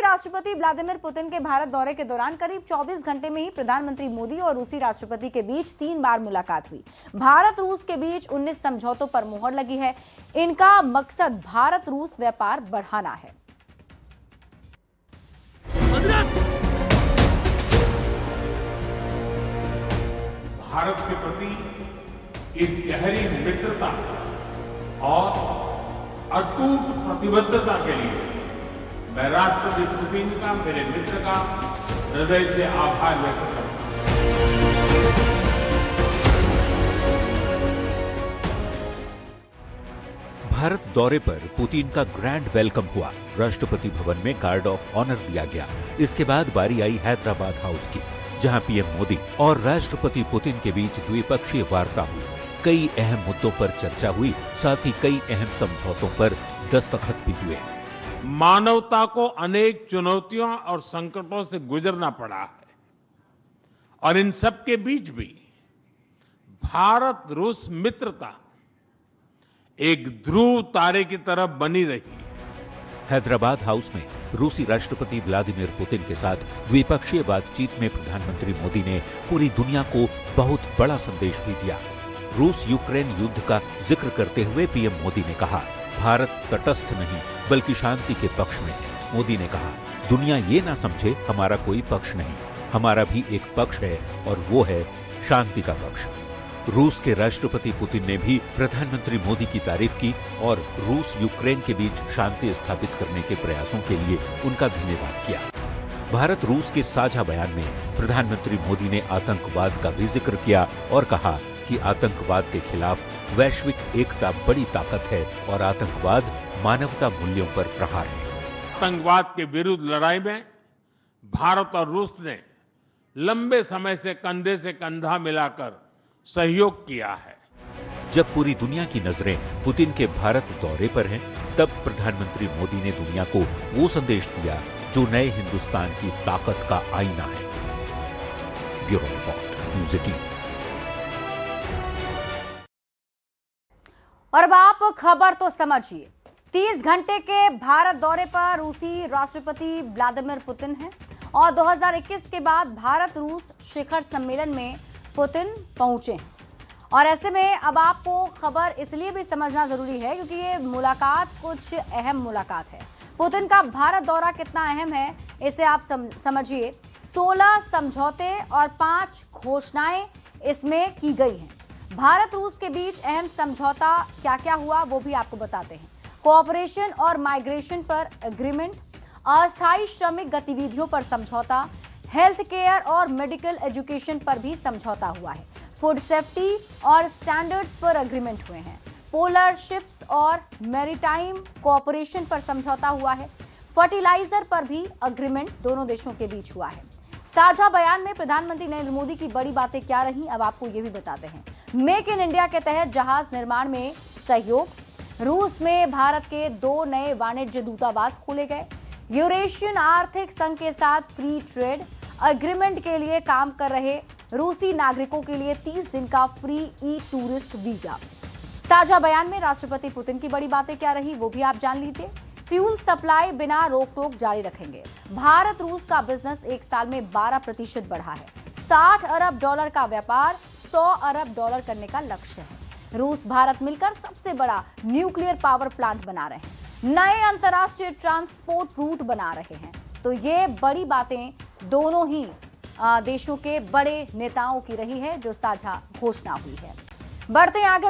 राष्ट्रपति Vladimir Putin के भारत दौरे के दौरान करीब 24 घंटे में ही प्रधानमंत्री मोदी और रूसी राष्ट्रपति के बीच 3 बार मुलाकात हुई। भारत रूस के बीच 19 समझौतों पर मुहर लगी है। इनका मकसद भारत रूस व्यापार बढ़ाना है। भारत के प्रति इस गहरी मित्रता और अटूट प्रतिबद्धता के लिए मैं राष्ट्रपति पुतिन का, मेरे मित्र का हृदय से आभार व्यक्त करता हूं। भारत दौरे पर पुतिन का ग्रैंड वेलकम हुआ। राष्ट्रपति भवन में गार्ड ऑफ ऑनर दिया गया। इसके बाद बारी आई हैदराबाद हाउस की, जहां पीएम मोदी और राष्ट्रपति पुतिन के बीच द्विपक्षीय वार्ता हुई। कई अहम मुद्दों पर चर्चा हुई, साथ ही कई अहम समझौतों पर दस्तखत भी हुए। मानवता को अनेक चुनौतियों और संकटों से गुजरना पड़ा है और इन सब के बीच भी भारत रूस मित्रता एक ध्रुव तारे की तरह बनी रही। हैदराबाद हाउस में रूसी राष्ट्रपति व्लादिमीर पुतिन के साथ द्विपक्षीय बातचीत में प्रधानमंत्री मोदी ने पूरी दुनिया को बहुत बड़ा संदेश भी दिया। रूस यूक्रेन युद्ध का जिक्र करते हुए पीएम मोदी ने कहा, भारत तटस्थ नहीं बल्कि शांति के पक्ष में है। मोदी ने कहा, दुनिया ये ना समझे हमारा कोई पक्ष नहीं, हमारा भी एक पक्ष है और वो है शांति का पक्ष। रूस के राष्ट्रपति पुतिन ने भी प्रधानमंत्री मोदी की तारीफ की और रूस यूक्रेन के बीच शांति स्थापित करने के प्रयासों के लिए उनका धन्यवाद किया। भारत रूस के साझा बयान में प्रधानमंत्री मोदी ने आतंकवाद का भी जिक्र किया और कहा कि आतंकवाद के खिलाफ वैश्विक एकता बड़ी ताकत है और आतंकवाद मानवता मूल्यों पर प्रहार है। आतंकवाद के विरुद्ध लड़ाई में भारत और रूस ने लंबे समय से कंधे से कंधा मिलाकर सहयोग किया है। जब पूरी दुनिया की नजरें पुतिन के भारत दौरे पर हैं, तब प्रधानमंत्री मोदी ने दुनिया को वो संदेश दिया जो नए हिंदुस्तान की ताकत का आईना है। Bureau report, news 18। और अब आप खबर तो समझिए। 30 घंटे के भारत दौरे पर रूसी राष्ट्रपति व्लादिमीर पुतिन हैं और 2021 के बाद भारत रूस शिखर सम्मेलन में पुतिन पहुंचे हैं। और ऐसे में अब आपको खबर इसलिए भी समझना जरूरी है क्योंकि ये मुलाकात कुछ अहम मुलाकात है। पुतिन का भारत दौरा कितना अहम है इसे आप समझिए। 16 समझौते और 5 घोषणाएं इसमें की गई हैं। भारत रूस के बीच अहम समझौता क्या क्या हुआ वो भी आपको बताते हैं। कोऑपरेशन और माइग्रेशन पर एग्रीमेंट, अस्थायी श्रमिक गतिविधियों पर समझौता, हेल्थ केयर और मेडिकल एजुकेशन पर भी समझौता हुआ है। फूड सेफ्टी और स्टैंडर्ड्स पर एग्रीमेंट हुए हैं। पोलर शिप्स और मैरीटाइम कोऑपरेशन पर समझौता हुआ है। फर्टिलाइजर पर भी एग्रीमेंट दोनों देशों के बीच हुआ है। साझा बयान में प्रधानमंत्री नरेंद्र मोदी की बड़ी बातें क्या रही अब आपको ये भी बताते हैं। मेक इन इंडिया के तहत जहाज निर्माण में सहयोग, रूस में भारत के 2 नए वाणिज्य दूतावास खोले गए, यूरेशियन आर्थिक संघ के साथ फ्री ट्रेड एग्रीमेंट के लिए काम कर रहे रूसी नागरिकों के लिए 30 दिन का फ्री ई टूरिस्ट वीजा। साझा बयान में राष्ट्रपति पुतिन की बड़ी बातें क्या रही वो भी आप जान लीजिए। फ्यूल सप्लाई बिना रोक टोक जारी रखेंगे। भारत रूस का बिजनेस एक साल में 12% बढ़ा है। $60 अरब का व्यापार $100 अरब करने का लक्ष्य है। रूस भारत मिलकर सबसे बड़ा न्यूक्लियर पावर प्लांट बना रहे हैं। नए अंतर्राष्ट्रीय ट्रांसपोर्ट रूट बना रहे हैं। तो ये बड़ी बातें दोनों ही देशों के बड़े नेताओं की रही है जो साझा घोषणा हुई है। बढ़ते आगे।